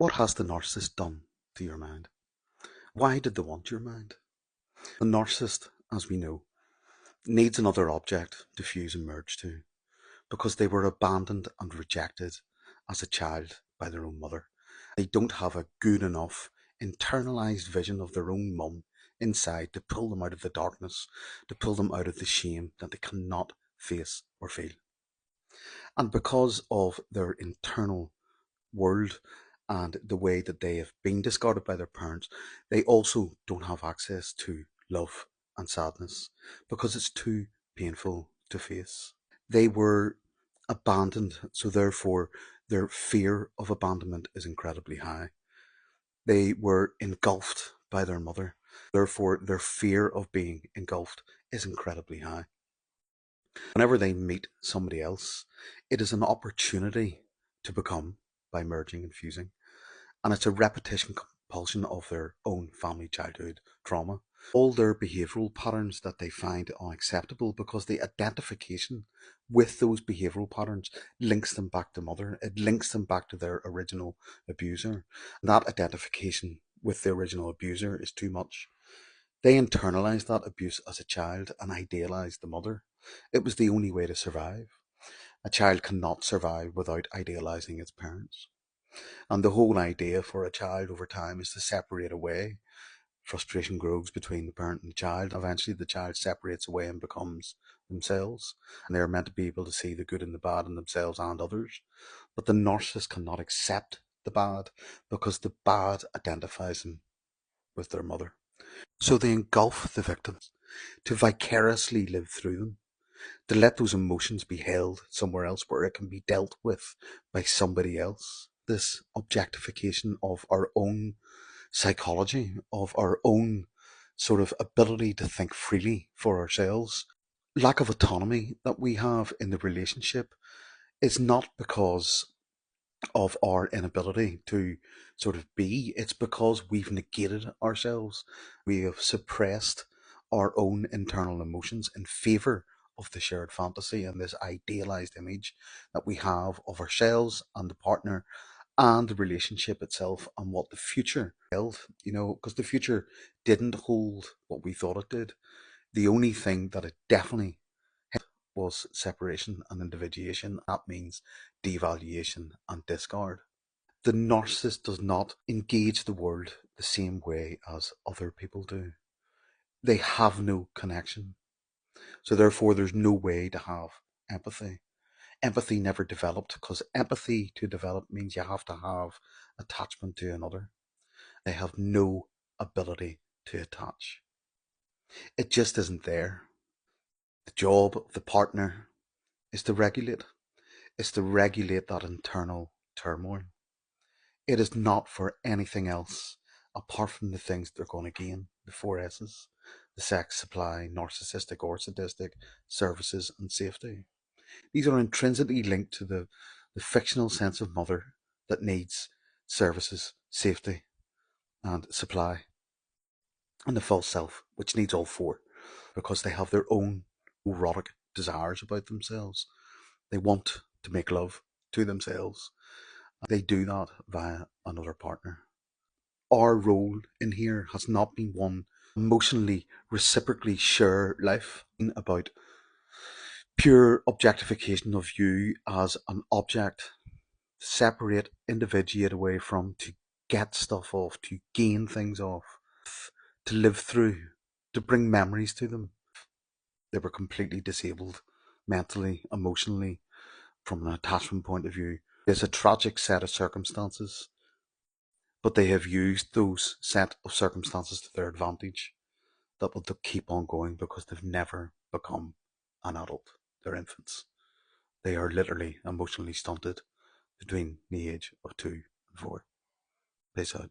What has the narcissist done to your mind? Why did they want your mind? The narcissist, as we know, needs another object to fuse and merge to because they were abandoned and rejected as a child by their own mother. They don't have a good enough internalized vision of their own mum inside to pull them out of the darkness, to pull them out of the shame that they cannot face or feel. And because of their internal world and the way that they have been discarded by their parents, they also don't have access to love and sadness because it's too painful to face. They were abandoned, so therefore their fear of abandonment is incredibly high. They were engulfed by their mother, therefore their fear of being engulfed is incredibly high. Whenever they meet somebody else, it is an opportunity to become by merging and fusing. And it's a repetition compulsion of their own family childhood trauma. All their behavioural patterns that they find unacceptable because the identification with those behavioural patterns links them back to mother. It links them back to their original abuser. And that identification with the original abuser is too much. They internalized that abuse as a child and idealized the mother. It was the only way to survive. A child cannot survive without idealizing its parents. And the whole idea for a child over time is to separate away. Frustration grows between the parent and the child. Eventually, the child separates away and becomes themselves. And they're meant to be able to see the good and the bad in themselves and others. But the narcissist cannot accept the bad because the bad identifies them with their mother. So they engulf the victims to vicariously live through them, to let those emotions be held somewhere else where it can be dealt with by somebody else. This objectification of our own psychology, of our own sort of ability to think freely for ourselves, lack of autonomy that we have in the relationship is not because of our inability to sort of be, it's because we've negated ourselves. We have suppressed our own internal emotions in favor of the shared fantasy and this idealized image that we have of ourselves and the partner and the relationship itself and what the future held, because the future didn't hold what we thought it did. The only thing that it definitely was separation and individuation. That means devaluation and discard. The narcissist does not engage the world the same way as other people do. They have no connection. So therefore there's no way to have empathy. Empathy never developed because empathy to develop means you have to have attachment to another. They have no ability to attach. It just isn't there. The job of the partner is to regulate. Is to regulate that internal turmoil. It is not for anything else apart from the things they're going to gain, the four S's: the sex, supply, narcissistic or sadistic, services, and safety. These are intrinsically linked to the fictional sense of mother that needs services, safety, and supply, and the false self, which needs all four because they have their own erotic desires about themselves. They want to make love to themselves. They do that via another partner. Our role in here has not been one emotionally reciprocally share life about pure objectification of you as an object, separate, individuate away from, to get stuff off, to gain things off, to live through, to bring memories to them. They were completely disabled mentally, emotionally, from an attachment point of view. There's a tragic set of circumstances, but they have used those set of circumstances to their advantage that will keep on going because they've never become an adult. They're infants. They are literally emotionally stunted between the age of 2 and 4. Peace out.